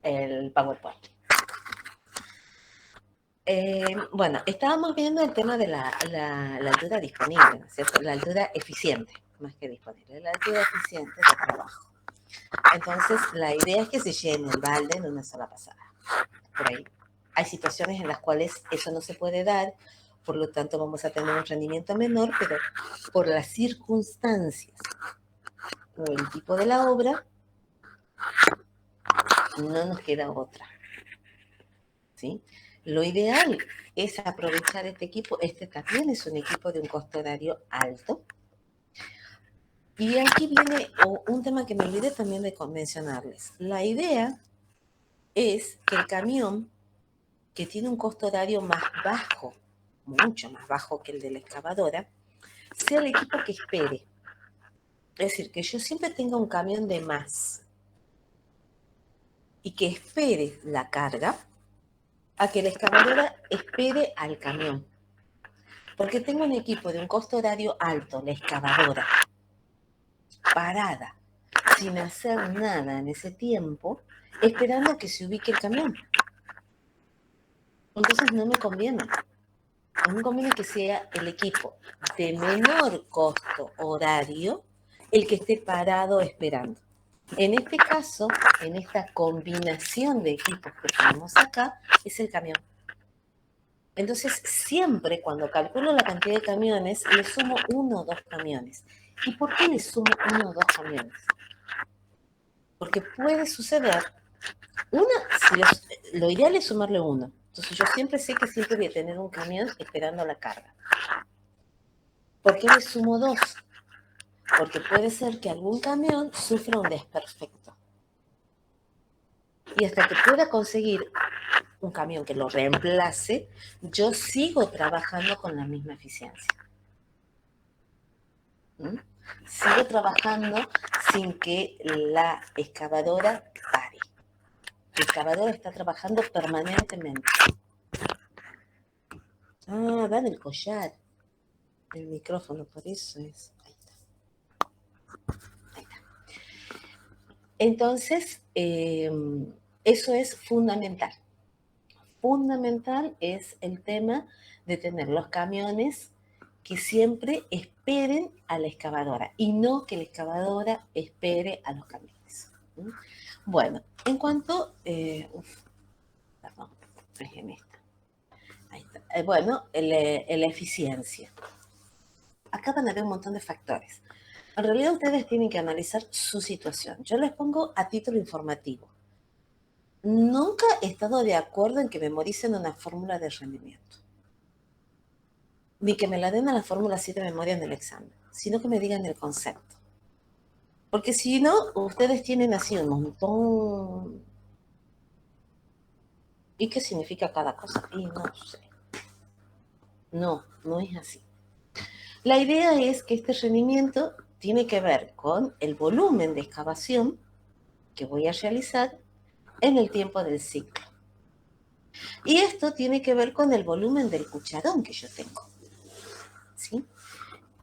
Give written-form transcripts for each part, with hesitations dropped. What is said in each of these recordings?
el PowerPoint. Bueno, estábamos viendo el tema de la altura disponible, ¿no es cierto? La altura eficiente, más que disponible, la altura eficiente de trabajo. Entonces, la idea es que se llene el balde en una sola pasada. Por ahí. Hay situaciones en las cuales eso no se puede dar, por lo tanto vamos a tener un rendimiento menor, pero por las circunstancias o el tipo de la obra, no nos queda otra. ¿Sí? Lo ideal es aprovechar este equipo. Este también es un equipo de un costo horario alto. Y aquí viene un tema que me olvidé también de mencionarles. La idea es que el camión, que tiene un costo horario más bajo, mucho más bajo que el de la excavadora, sea el equipo que espere. Es decir, que yo siempre tenga un camión de más y que espere la carga a que la excavadora espere al camión. Porque tengo un equipo de un costo horario alto, la excavadora, parada, sin hacer nada en ese tiempo, esperando que se ubique el camión. Entonces no me conviene. A mí me conviene que sea el equipo de menor costo horario el que esté parado esperando. En este caso, en esta combinación de equipos que tenemos acá, es el camión. Entonces, siempre cuando calculo la cantidad de camiones, le sumo 1 o 2 camiones. ¿Y por qué le sumo 1 o 2 camiones? Porque puede suceder, lo ideal es sumarle 1. Entonces, yo siempre sé que siempre voy a tener un camión esperando la carga. ¿Por qué le sumo 2? Porque puede ser que algún camión sufra un desperfecto. Y hasta que pueda conseguir un camión que lo reemplace, yo sigo trabajando con la misma eficiencia. Sigo trabajando sin que la excavadora pare. La excavadora está trabajando permanentemente. Ah, va del collar. El micrófono, por eso es. Ahí está. Ahí está. Entonces, eso es fundamental. Fundamental es el tema de tener los camiones que siempre esperen a la excavadora y no que la excavadora espere a los camiones. Bueno, en cuanto... perdón, es en esta. Ahí está. Bueno, la eficiencia. Acá van a haber un montón de factores. En realidad ustedes tienen que analizar su situación. Yo les pongo a título informativo. Nunca he estado de acuerdo en que memoricen una fórmula de rendimiento. Ni que me la den a la fórmula 7 de memoria en el examen, sino que me digan el concepto. Porque si no, ustedes tienen así un montón. ¿Y qué significa cada cosa? Y no sé. No, no es así. La idea es que este rendimiento tiene que ver con el volumen de excavación que voy a realizar en el tiempo del ciclo. Y esto tiene que ver con el volumen del cucharón que yo tengo. ¿Sí?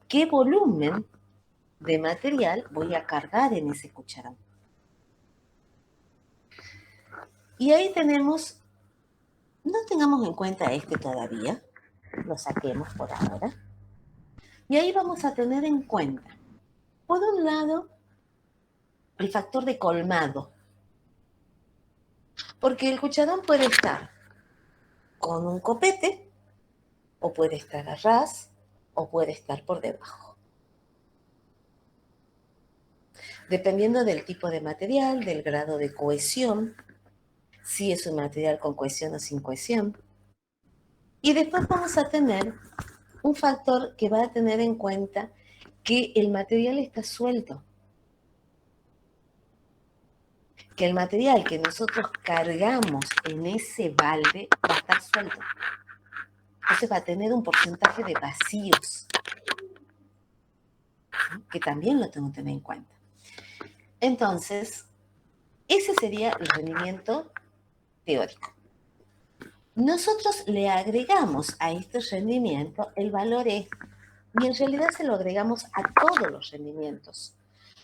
¿Qué volumen de material voy a cargar en ese cucharón? Y ahí tenemos, no tengamos en cuenta este todavía, lo saquemos por ahora. Y ahí vamos a tener en cuenta, por un lado, el factor de colmado. Porque el cucharón puede estar con un copete, o puede estar a ras, o puede estar por debajo. Dependiendo del tipo de material, del grado de cohesión, si es un material con cohesión o sin cohesión. Y después vamos a tener un factor que va a tener en cuenta que el material está suelto. Que el material que nosotros cargamos en ese balde va a estar suelto. Entonces va a tener un porcentaje de vacíos, que también lo tengo que tener en cuenta. Entonces, ese sería el rendimiento teórico. Nosotros le agregamos a este rendimiento el valor E, y en realidad se lo agregamos a todos los rendimientos.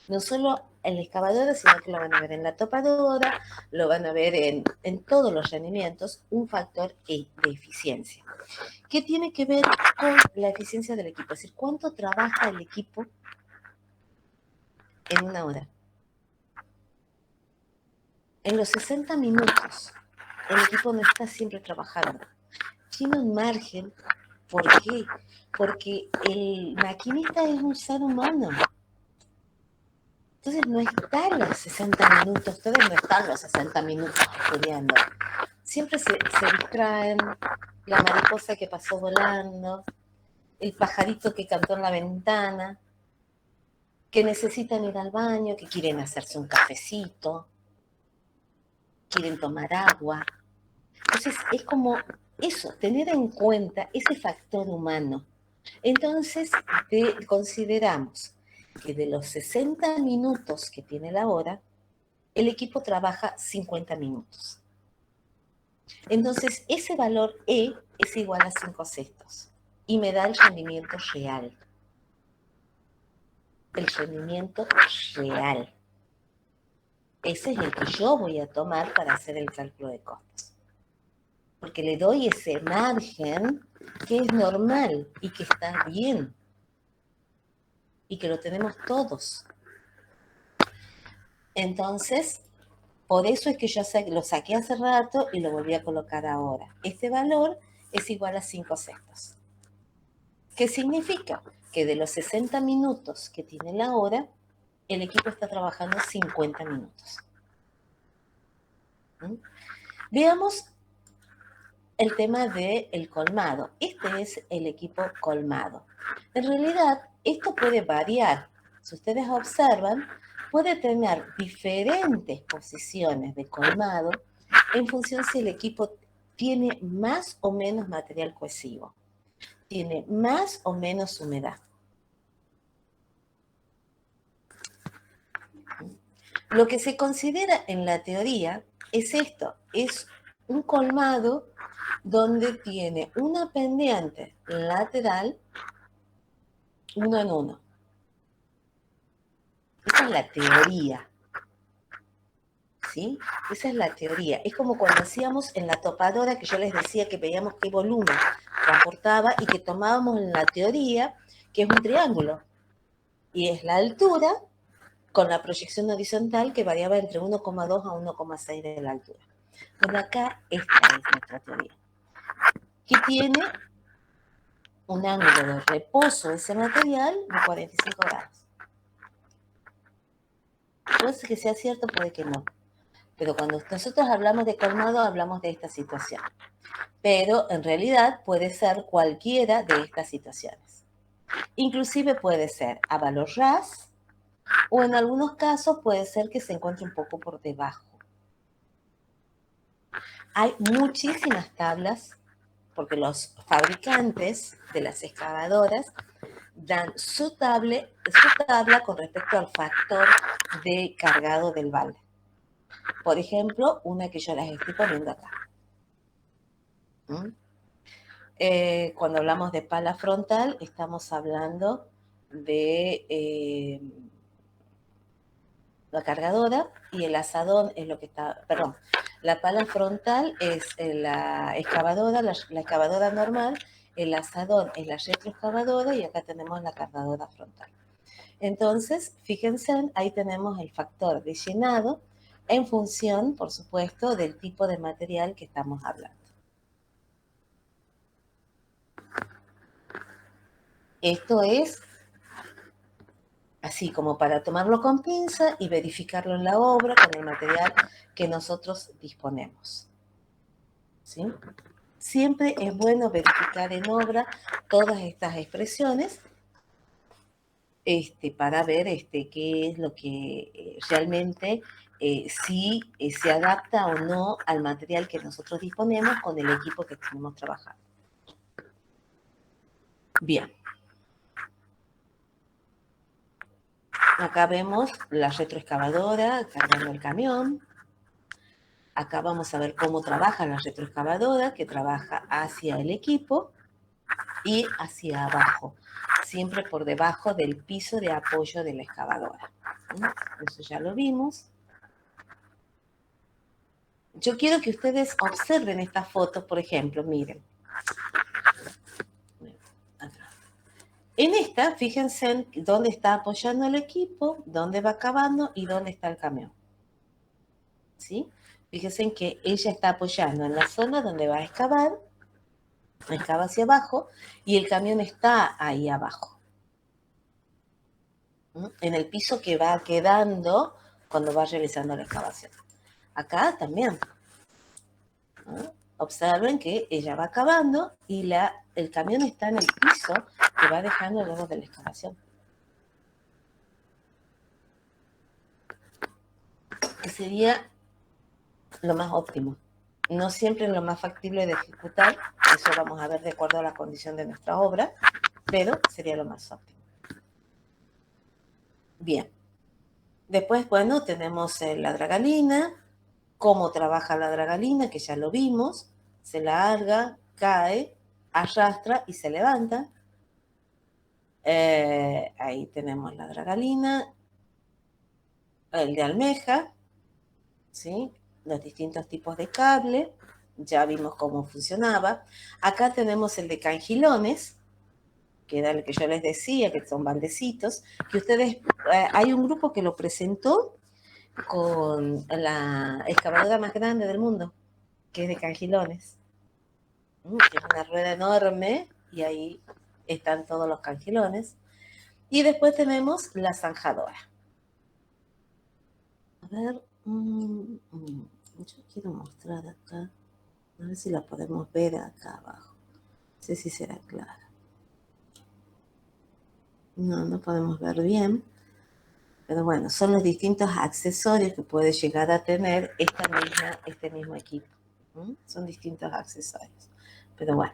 No solo en la excavadora, sino que lo van a ver en la topadora, lo van a ver en todos los rendimientos, un factor de eficiencia. ¿Qué tiene que ver con la eficiencia del equipo? Es decir, ¿cuánto trabaja el equipo en una hora? En los 60 minutos, el equipo no está siempre trabajando. Tiene un margen. ¿Por qué? Porque el maquinista es un ser humano. Entonces no están los 60 minutos, ustedes no están los 60 minutos estudiando. Siempre se distraen, la mariposa que pasó volando, el pajarito que cantó en la ventana, que necesitan ir al baño, que quieren hacerse un cafecito, quieren tomar agua. Entonces es como eso, tener en cuenta ese factor humano. Entonces consideramos que de los 60 minutos que tiene la hora, el equipo trabaja 50 minutos. Entonces ese valor E es igual a 5 sextos y me da el rendimiento real. El rendimiento real. Ese es el que yo voy a tomar para hacer el cálculo de costos. Porque le doy ese margen que es normal y que está bien. Y que lo tenemos todos. Entonces, por eso es que yo lo saqué hace rato y lo volví a colocar ahora. Este valor es igual a 5 sextos. ¿Qué significa? Que de los 60 minutos que tiene la hora, el equipo está trabajando 50 minutos. ¿Mm? Veamos el tema del colmado. Este es el equipo colmado. En realidad, esto puede variar. Si ustedes observan, puede tener diferentes posiciones de colmado en función si el equipo tiene más o menos material cohesivo, tiene más o menos humedad. Lo que se considera en la teoría es esto, es un colmado donde tiene una pendiente lateral 1 en 1. Esa es la teoría. ¿Sí? Esa es la teoría. Es como cuando hacíamos en la topadora, que yo les decía que veíamos qué volumen transportaba y que tomábamos en la teoría, que es un triángulo. Y es la altura con la proyección horizontal que variaba entre 1,2 a 1,6 de la altura. Bueno, acá esta es nuestra teoría. Que tiene un ángulo de reposo de ese material de 45 grados. Puede ser que sea cierto, puede que no. Pero cuando nosotros hablamos de colmado, hablamos de esta situación. Pero en realidad puede ser cualquiera de estas situaciones. Inclusive puede ser a valor RAS o en algunos casos puede ser que se encuentre un poco por debajo. Hay muchísimas tablas porque los fabricantes de las excavadoras dan su tabla con respecto al factor de cargado del balde. Por ejemplo, una que yo les estoy poniendo acá. Cuando hablamos de pala frontal, estamos hablando de la cargadora y el asadón es lo que está, perdón, la pala frontal es la excavadora, la excavadora normal, el asadón es la retroexcavadora y acá tenemos la cargadora frontal. Entonces, fíjense, ahí tenemos el factor de llenado en función, por supuesto, del tipo de material que estamos hablando. Esto es así como para tomarlo con pinza y verificarlo en la obra con el material que nosotros disponemos. ¿Sí? Siempre es bueno verificar en obra todas estas expresiones para ver qué es lo que realmente si se adapta o no al material que nosotros disponemos con el equipo que estamos trabajando. Bien. Acá vemos la retroexcavadora cargando el camión. Acá vamos a ver cómo trabaja la retroexcavadora, que trabaja hacia el equipo y hacia abajo, siempre por debajo del piso de apoyo de la excavadora. Eso ya lo vimos. Yo quiero que ustedes observen esta foto, por ejemplo, miren. En esta, fíjense en dónde está apoyando el equipo, dónde va acabando y dónde está el camión. ¿Sí? Fíjense en que ella está apoyando en la zona donde va a excavar, excava hacia abajo, y el camión está ahí abajo. En el piso que va quedando cuando va realizando la excavación. Acá también. Observen que ella va cavando y el camión está en el piso que va dejando luego de la excavación. Que sería lo más óptimo. No siempre es lo más factible de ejecutar, eso vamos a ver de acuerdo a la condición de nuestra obra, pero sería lo más óptimo. Bien. Después, bueno, tenemos la dragalina, cómo trabaja la dragalina, que ya lo vimos, se larga, cae, arrastra y se levanta. Ahí tenemos la dragalina, el de almeja, ¿sí? Los distintos tipos de cable, ya vimos cómo funcionaba. Acá tenemos el de cangilones, que era el que yo les decía, que son baldecitos, que ustedes, hay un grupo que lo presentó con la excavadora más grande del mundo, que es de cangilones. Que es una rueda enorme y ahí están todos los cangilones. Y después tenemos la zanjadora. A ver, yo quiero mostrar acá, a ver si la podemos ver acá abajo. No sé si será clara. No, no podemos ver bien. Pero bueno, son los distintos accesorios que puede llegar a tener este mismo equipo. Son distintos accesorios. Pero bueno,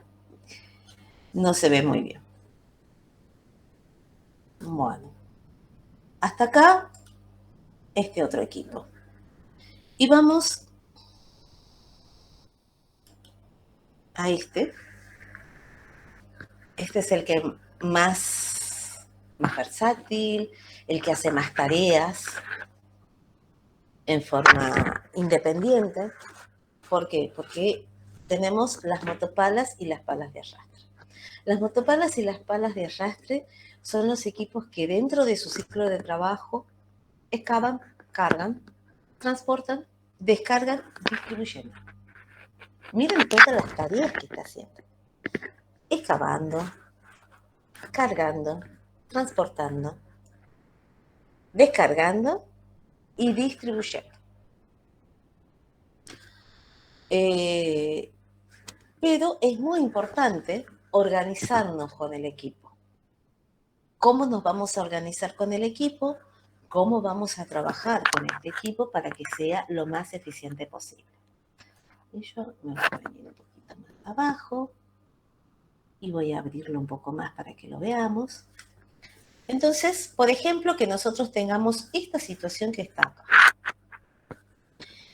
no se ve muy bien. Bueno, hasta acá este otro equipo. Y vamos a este. Este es el que más versátil, el que hace más tareas en forma independiente. ¿Por qué? Porque tenemos las motopalas y las palas de arrastre. Las motopalas y las palas de arrastre son los equipos que dentro de su ciclo de trabajo excavan, cargan, transportan, descargan, distribuyen. Miren todas las tareas que está haciendo. Excavando, cargando, transportando, descargando y distribuyendo. Pero es muy importante organizarnos con el equipo. ¿Cómo nos vamos a organizar con el equipo? ¿Cómo vamos a trabajar con este equipo para que sea lo más eficiente posible? Y yo me voy a venir un poquito más abajo y voy a abrirlo un poco más para que lo veamos. Entonces, por ejemplo, que nosotros tengamos esta situación que está acá.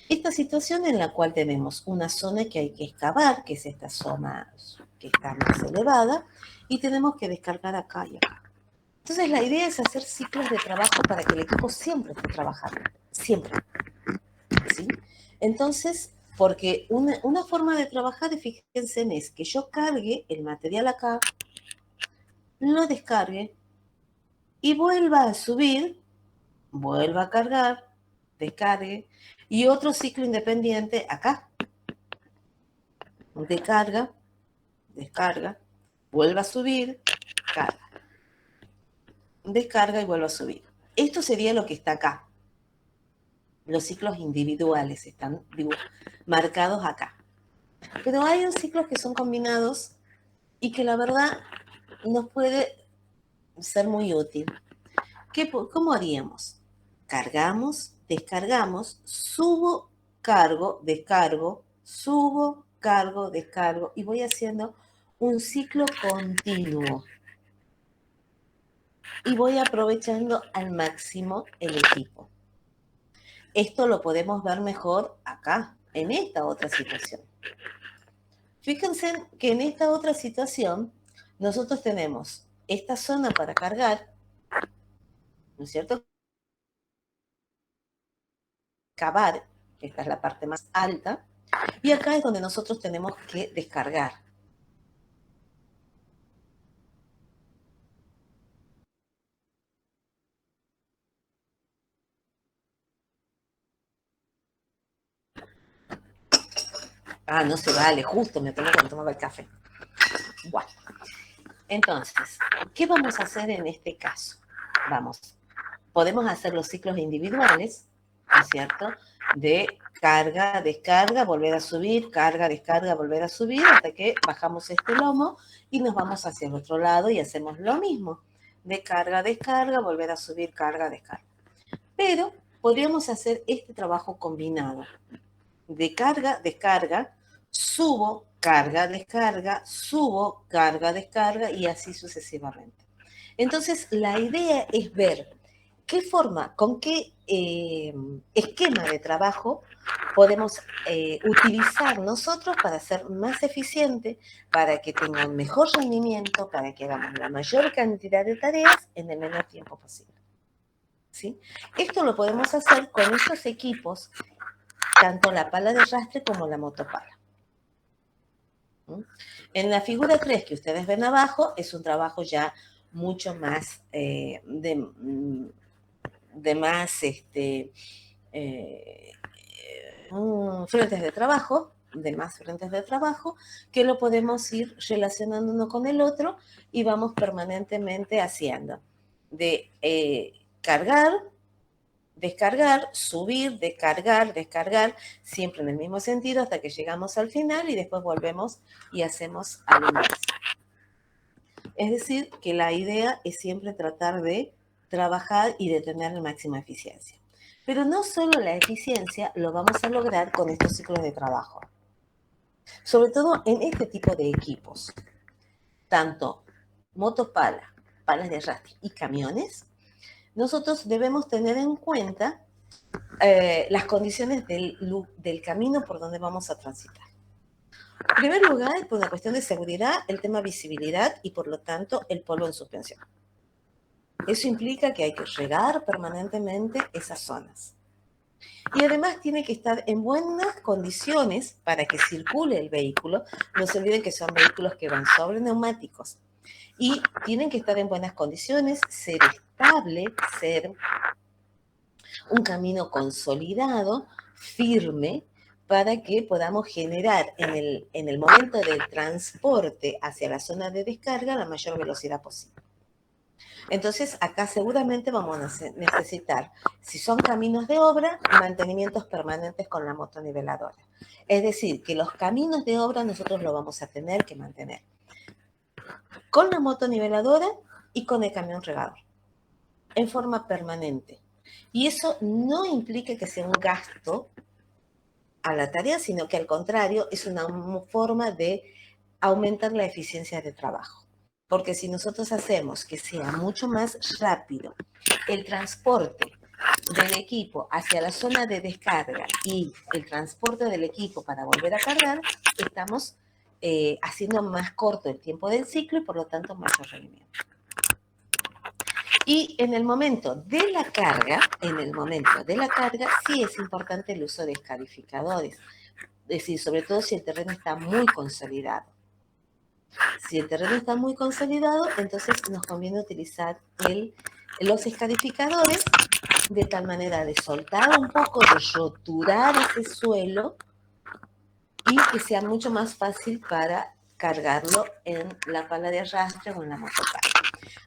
Esta situación en la cual tenemos una zona que hay que excavar, que es esta zona que está más elevada, y tenemos que descargar acá y acá. Entonces la idea es hacer ciclos de trabajo para que el equipo siempre esté trabajando, siempre. ¿Sí? Entonces, porque una forma de trabajar, fíjense, es que yo cargue el material acá, lo descargue y vuelva a subir, vuelva a cargar, descargue, y otro ciclo independiente acá. Descarga, descarga, vuelve a subir, carga. Descarga y vuelve a subir. Esto sería lo que está acá. Los ciclos individuales están marcados acá. Pero hay unos ciclos que son combinados y que la verdad nos puede ser muy útil. ¿Cómo haríamos? Cargamos, descargamos, subo, cargo, descargo, subo, cargo, descargo y voy haciendo un ciclo continuo. Y voy aprovechando al máximo el equipo. Esto lo podemos ver mejor acá, en esta otra situación. Fíjense que en esta otra situación nosotros tenemos esta zona para cargar, ¿no es cierto? cavar, esta es la parte más alta, y acá es donde nosotros tenemos que descargar. Ah, no se vale, justo me tomé cuando tomaba el café. Bueno, entonces, ¿qué vamos a hacer en este caso? Podemos hacer los ciclos individuales, ¿no es cierto? De carga, descarga, volver a subir, carga, descarga, volver a subir, hasta que bajamos este lomo y nos vamos hacia el otro lado y hacemos lo mismo. De carga, descarga, volver a subir, carga, descarga. Pero podríamos hacer este trabajo combinado. De carga, descarga, subo, carga, descarga, subo, carga, descarga y así sucesivamente. Entonces, la idea es ver qué forma, con qué esquema de trabajo podemos utilizar nosotros para ser más eficiente, para que tenga un mejor rendimiento, para que hagamos la mayor cantidad de tareas en el menor tiempo posible. ¿Sí? Esto lo podemos hacer con estos equipos, tanto la pala de arrastre como la motopala. En la figura 3 que ustedes ven abajo es un trabajo ya mucho más de más frentes de trabajo, que lo podemos ir relacionando uno con el otro y vamos permanentemente haciendo de cargar, descargar, subir, descargar, descargar, siempre en el mismo sentido hasta que llegamos al final y después volvemos y hacemos al inverso. Es decir, que la idea es siempre tratar de trabajar y de tener la máxima eficiencia. Pero no solo la eficiencia lo vamos a lograr con estos ciclos de trabajo. Sobre todo en este tipo de equipos, tanto motopala, palas de arrastre y camiones, nosotros debemos tener en cuenta las condiciones del camino por donde vamos a transitar. En primer lugar, por una cuestión de seguridad, el tema visibilidad y por lo tanto el polvo en suspensión. Eso implica que hay que regar permanentemente esas zonas. Y además tiene que estar en buenas condiciones para que circule el vehículo. No se olviden que son vehículos que van sobre neumáticos. Y tienen que estar en buenas condiciones, ser estable, ser un camino consolidado, firme, para que podamos generar en el momento del transporte hacia la zona de descarga la mayor velocidad posible. Entonces, acá seguramente vamos a necesitar, si son caminos de obra, mantenimientos permanentes con la motoniveladora. Es decir, que los caminos de obra nosotros los vamos a tener que mantener con la motoniveladora y con el camión regador, en forma permanente. Y eso no implica que sea un gasto a la tarea, sino que al contrario es una forma de aumentar la eficiencia de trabajo. Porque si nosotros hacemos que sea mucho más rápido el transporte del equipo hacia la zona de descarga y el transporte del equipo para volver a cargar, estamos haciendo más corto el tiempo del ciclo y por lo tanto mayor rendimiento. Y en el momento de la carga, sí es importante el uso de escarificadores. Es decir, sobre todo si el terreno está muy consolidado. Si el terreno está muy consolidado, entonces nos conviene utilizar los escarificadores de tal manera de soltar un poco, de roturar ese suelo y que sea mucho más fácil para cargarlo en la pala de arrastre o en la motopala.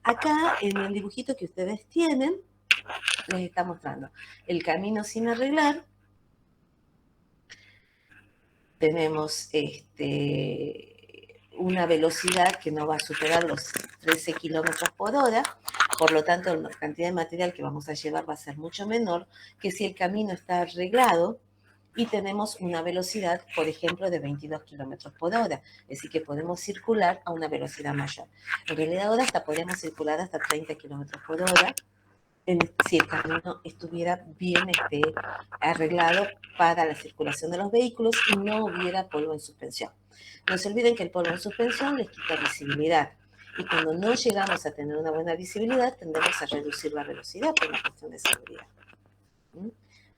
Acá en el dibujito que ustedes tienen, les está mostrando el camino sin arreglar. Tenemos una velocidad que no va a superar los 13 kilómetros por hora, por lo tanto la cantidad de material que vamos a llevar va a ser mucho menor que si el camino está arreglado y tenemos una velocidad, por ejemplo, de 22 kilómetros por hora, es decir, que podemos circular a una velocidad mayor. En realidad ahora hasta podemos circular hasta 30 kilómetros por hora, si el camino estuviera bien arreglado para la circulación de los vehículos y no hubiera polvo en suspensión. No se olviden que el polvo en suspensión les quita visibilidad y cuando no llegamos a tener una buena visibilidad tendemos a reducir la velocidad por una cuestión de seguridad.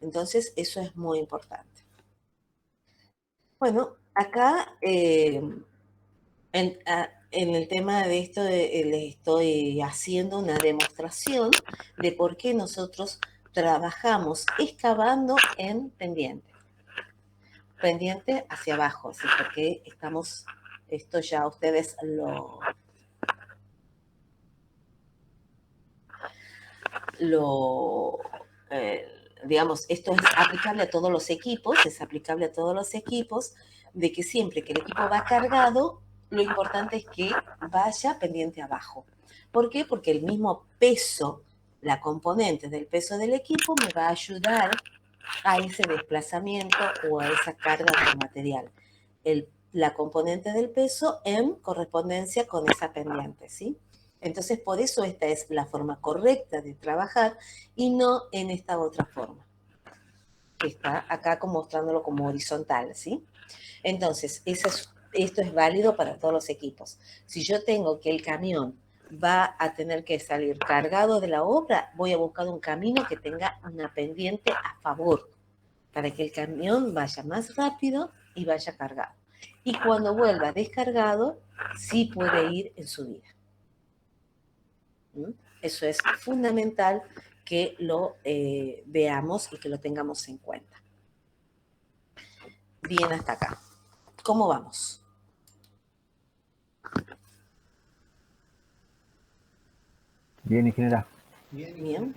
Entonces, eso es muy importante. Bueno, acá en el tema de esto les estoy haciendo una demostración de por qué nosotros trabajamos excavando en pendiente. Pendiente hacia abajo, ¿sí? Porque estamos, esto ya ustedes lo eh, digamos, esto es aplicable a todos los equipos, es aplicable a todos los equipos, de que siempre que el equipo va cargado, lo importante es que vaya pendiente abajo. ¿Por qué? Porque el mismo peso, la componente del peso del equipo me va a ayudar a ese desplazamiento o a esa carga del material. La componente del peso en correspondencia con esa pendiente, ¿sí? Entonces, por eso esta es la forma correcta de trabajar y no en esta otra forma, que está acá como mostrándolo como horizontal, ¿sí? Entonces, esto es válido para todos los equipos. Si yo tengo que el camión va a tener que salir cargado de la obra, voy a buscar un camino que tenga una pendiente a favor, para que el camión vaya más rápido y vaya cargado. Y cuando vuelva descargado, sí puede ir en subida. ¿Mm? Eso es fundamental que lo veamos y que lo tengamos en cuenta. Bien hasta acá. ¿Cómo vamos? Bien, ingeniera. Bien.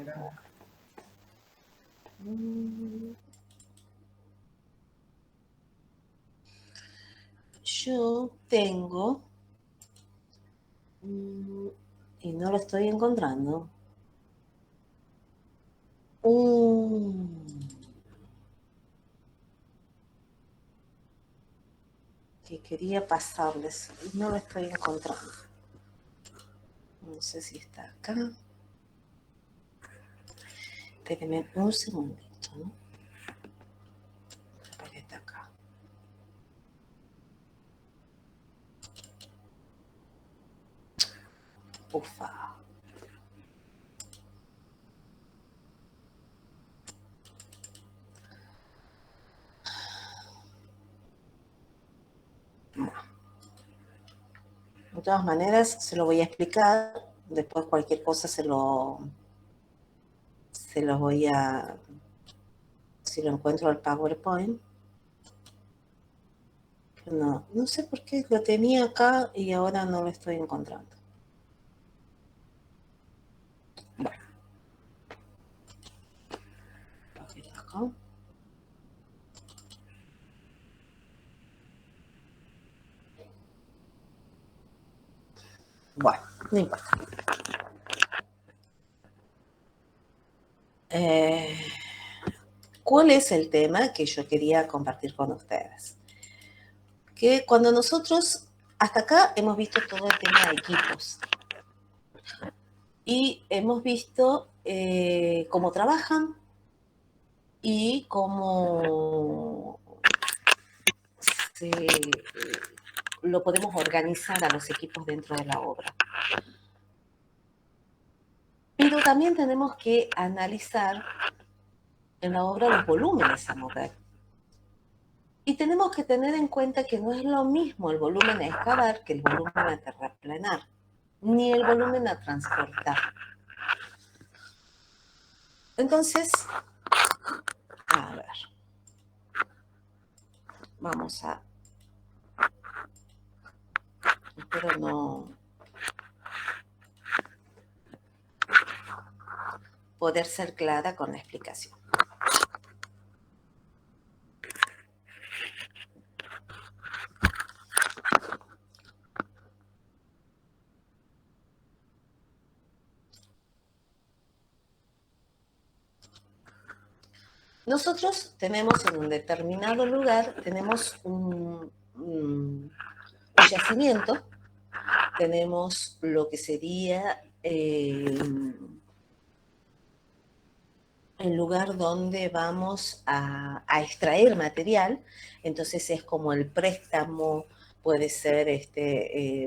Yo tengo y no lo estoy encontrando. Que quería pasarles. No lo estoy encontrando. No sé si está acá. Espérenme un segundito, ¿no? Porque está acá. Ufa. De todas maneras, se lo voy a explicar. Después cualquier cosa se los voy a, si lo encuentro al PowerPoint. No, no sé por qué lo tenía acá y ahora no lo estoy encontrando. Bueno, acá. Bueno, no importa. ¿Cuál es el tema que yo quería compartir con ustedes? Que cuando nosotros, hasta acá hemos visto todo el tema de equipos y hemos visto cómo trabajan y cómo lo podemos organizar a los equipos dentro de la obra. Pero también tenemos que analizar en la obra los volúmenes a mover. Y tenemos que tener en cuenta que no es lo mismo el volumen a excavar que el volumen a terraplanar, ni el volumen a transportar. Entonces, a ver, vamos a... Espero no poder ser clara con la explicación. Nosotros tenemos en un determinado lugar, tenemos un yacimiento, tenemos lo que sería el lugar donde vamos a extraer material, entonces es como el préstamo, puede ser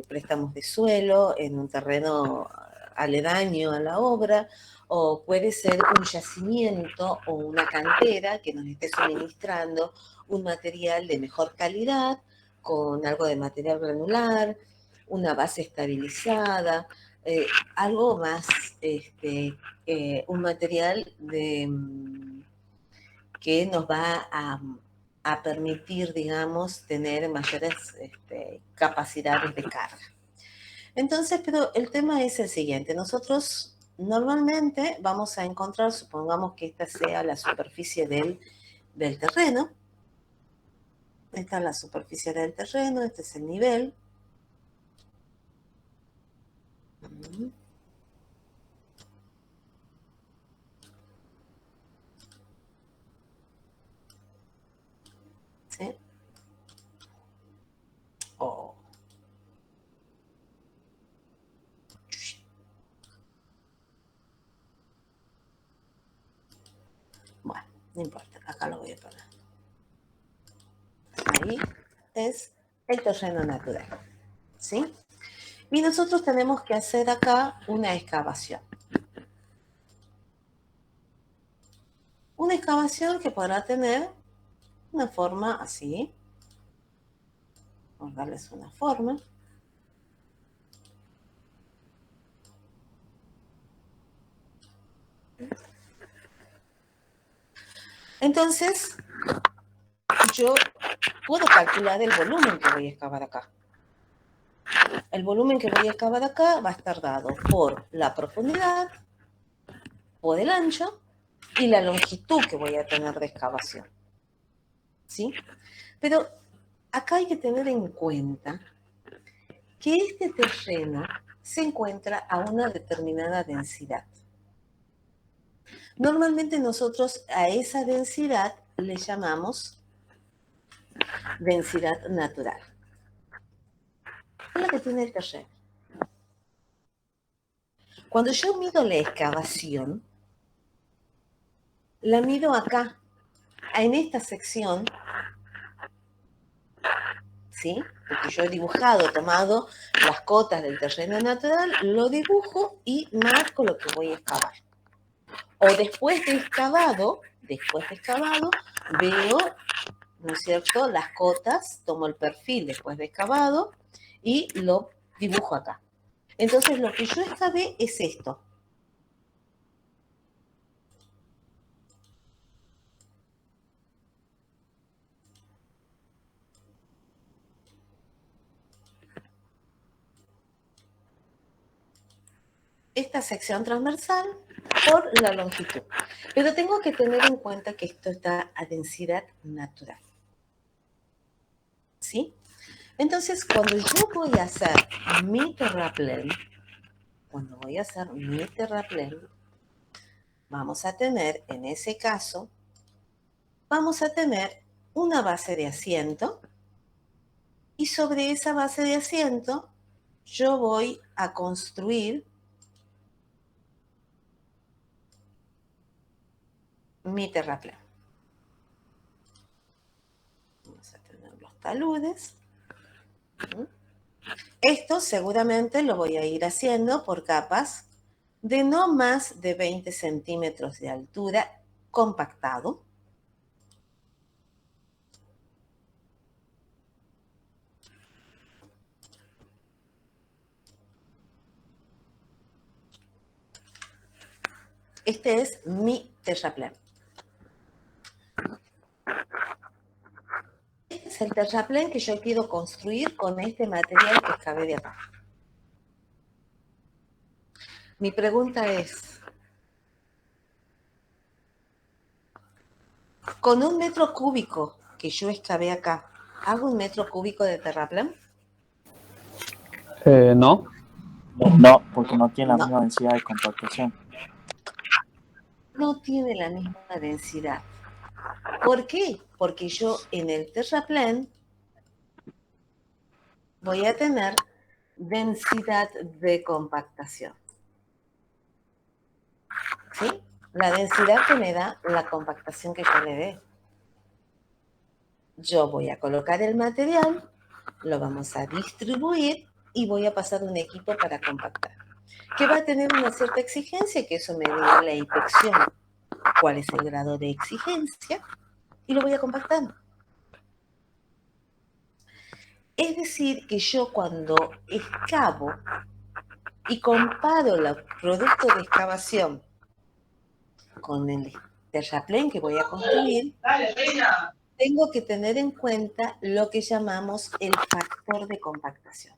préstamos de suelo en un terreno aledaño a la obra, o puede ser un yacimiento o una cantera que nos esté suministrando un material de mejor calidad, con algo de material granular, una base estabilizada, algo más, un material que nos va a permitir, digamos, tener mayores capacidades de carga. Entonces, pero el tema es el siguiente. Nosotros normalmente vamos a encontrar, supongamos que esta sea la superficie del terreno. Esta es la superficie del terreno, este es el nivel. ¿Sí? Oh. Bueno, no importa, acá lo voy a poner. Ahí es el terreno natural, ¿sí? Y nosotros tenemos que hacer acá una excavación. Una excavación que podrá tener una forma así. Vamos a darles una forma. Entonces, yo puedo calcular el volumen que voy a excavar acá. El volumen que voy a excavar acá va a estar dado por la profundidad, por el ancho y la longitud que voy a tener de excavación. ¿Sí? Pero acá hay que tener en cuenta que este terreno se encuentra a una determinada densidad. Normalmente nosotros a esa densidad le llamamos densidad natural. Es lo que tiene el terreno. Cuando yo mido la excavación, la mido acá, en esta sección, ¿sí? Porque yo he dibujado, tomado las cotas del terreno natural, lo dibujo y marco lo que voy a excavar. O después de excavado, veo, ¿no es cierto?, las cotas, tomo el perfil después de excavado y lo dibujo acá. Entonces, lo que yo excavé es esto. Esta sección transversal por la longitud. Pero tengo que tener en cuenta que esto está a densidad natural. ¿Sí? Entonces, cuando yo voy a hacer mi terraplén, vamos a tener, en ese caso, vamos a tener una base de asiento y sobre esa base de asiento yo voy a construir mi terraplén. Vamos a tener los taludes. Esto seguramente lo voy a ir haciendo por capas de no más de 20 centímetros de altura, compactado. Este es mi terraplén. Este es el terraplén que yo quiero construir con este material que excavé de acá. Mi pregunta es, con 1 metro cúbico que yo excavé acá, ¿hago 1 metro cúbico de terraplén? No. No, porque no tiene la misma densidad de compactación. No tiene la misma densidad. ¿Por qué? Porque yo en el terraplén voy a tener densidad de compactación. ¿Sí? La densidad que me da la compactación que yo le dé. Yo voy a colocar el material, lo vamos a distribuir y voy a pasar un equipo para compactar. que va a tener una cierta exigencia, que eso me da la inspección, cuál es el grado de exigencia, y lo voy a compactar. Es decir, que yo cuando excavo y comparo los productos de excavación con el terraplén que voy a construir, tengo que tener en cuenta lo que llamamos el factor de compactación.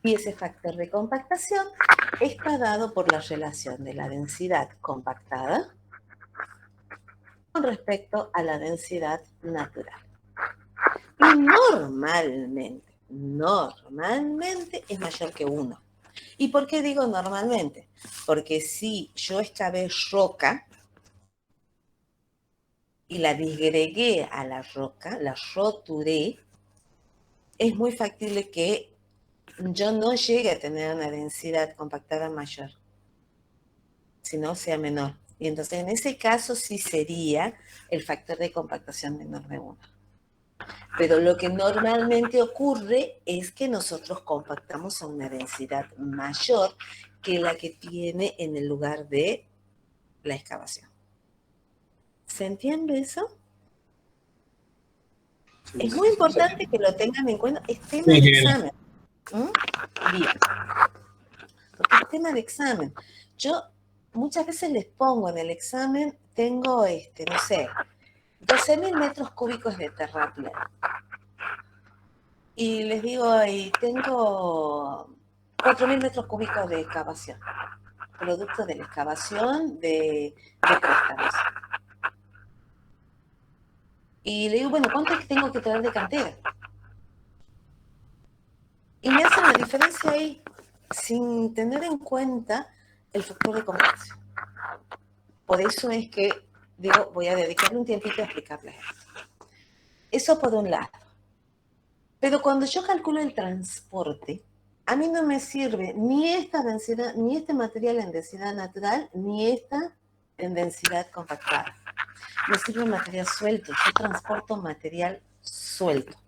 Y ese factor de compactación está dado por la relación de la densidad compactada con respecto a la densidad natural. Y normalmente es mayor que 1. ¿Y por qué digo normalmente? Porque si yo excavé roca y la disgregué a la roca, la roturé, es muy factible que yo no llegue a tener una densidad compactada mayor, sino sea menor. Y entonces en ese caso sí sería el factor de compactación menor de 1. Pero lo que normalmente ocurre es que nosotros compactamos a una densidad mayor que la que tiene en el lugar de la excavación. ¿Se entiende eso? Es muy importante que lo tengan en cuenta. Es tema de examen. Bien. Porque es tema de examen. Yo muchas veces les pongo en el examen, tengo, no sé, 12.000 metros cúbicos de terraplén. Y les digo, y tengo 4.000 metros cúbicos de excavación. Producto de la excavación de préstamos. Y le digo, bueno, ¿cuánto es que tengo que traer de cantera? Y me hacen la diferencia ahí, sin tener en cuenta el factor de compactación. Por eso es que digo, voy a dedicarle un tiempito a explicarles esto. Eso por un lado. Pero cuando yo calculo el transporte, a mí no me sirve ni esta densidad, ni este material en densidad natural, ni esta en densidad compactada. Me sirve material suelto. Yo transporto material suelto.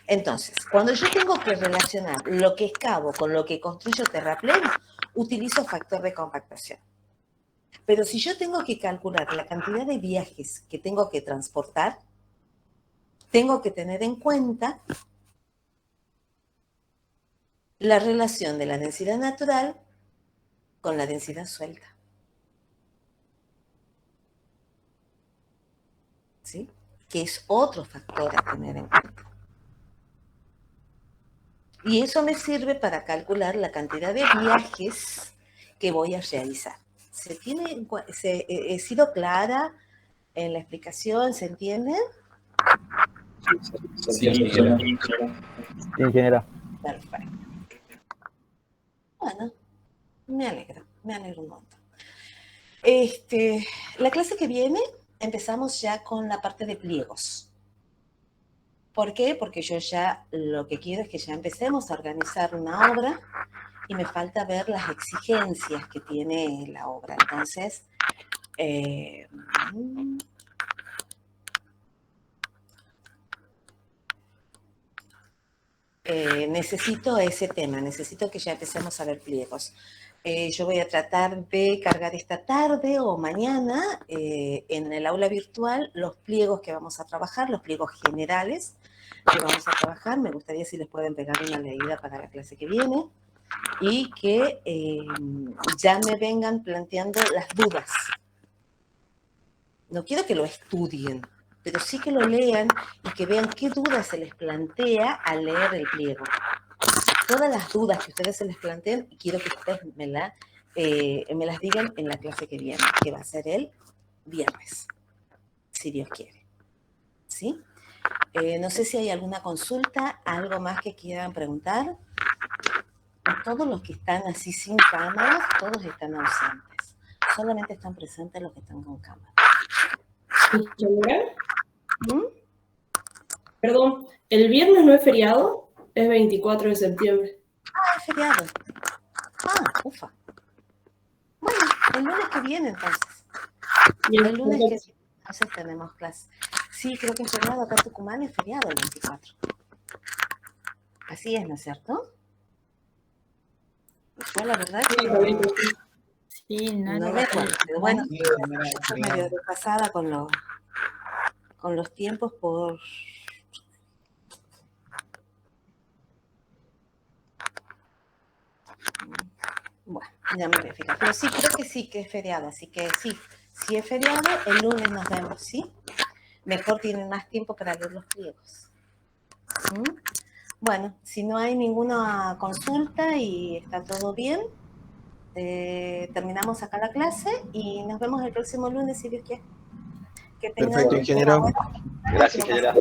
Entonces, cuando yo tengo que relacionar lo que excavo con lo que construyo terraplén, utilizo factor de compactación. Pero si yo tengo que calcular la cantidad de viajes que tengo que transportar, tengo que tener en cuenta la relación de la densidad natural con la densidad suelta. ¿Sí? Que es otro factor a tener en cuenta. Y eso me sirve para calcular la cantidad de viajes que voy a realizar. ¿He sido clara en la explicación? ¿Se entiende? Sí, ingeniera. Sí, ingeniera. Perfecto. Bueno, me alegro un montón. La clase que viene empezamos ya con la parte de pliegos. ¿Por qué? Porque yo ya lo que quiero es que ya empecemos a organizar una obra y me falta ver las exigencias que tiene la obra. Entonces, necesito ese tema, necesito que ya empecemos a ver pliegos. Yo voy a tratar de cargar esta tarde o mañana en el aula virtual los pliegos que vamos a trabajar, los pliegos generales que vamos a trabajar. Me gustaría si les pueden pegar una leída para la clase que viene y que ya me vengan planteando las dudas. No quiero que lo estudien, pero sí que lo lean y que vean qué dudas se les plantea al leer el pliego. Todas las dudas que ustedes se les planteen, quiero que ustedes me las digan en la clase que viene, que va a ser el viernes, si Dios quiere. ¿Sí? No sé si hay alguna consulta, algo más que quieran preguntar. Todos los que están así sin cámaras, todos están ausentes. Solamente están presentes los que están con cámara. Perdón, ¿el viernes no es feriado? Es 24 de septiembre. Ah, es feriado. Ah, ufa. Bueno, el lunes que viene entonces. El lunes que sí, entonces tenemos clase. Sí, creo que es feriado. Acá en Tucumán es feriado el 24. Así es, ¿no es cierto? Yo la verdad que Sí, no me acuerdo, pero bueno, estoy medio pasada con los tiempos por... Bueno, ya me voy a fijar. Pero sí, creo que sí que es feriado, así que sí. Si es feriado, el lunes nos vemos, ¿sí? Mejor tienen más tiempo para leer los pliegos. ¿Mm? Bueno, si no hay ninguna consulta y está todo bien, terminamos acá la clase y nos vemos el próximo lunes, si Dios quiere. Que tengan Perfecto, ingeniero. una buena- Gracias, ingeniera.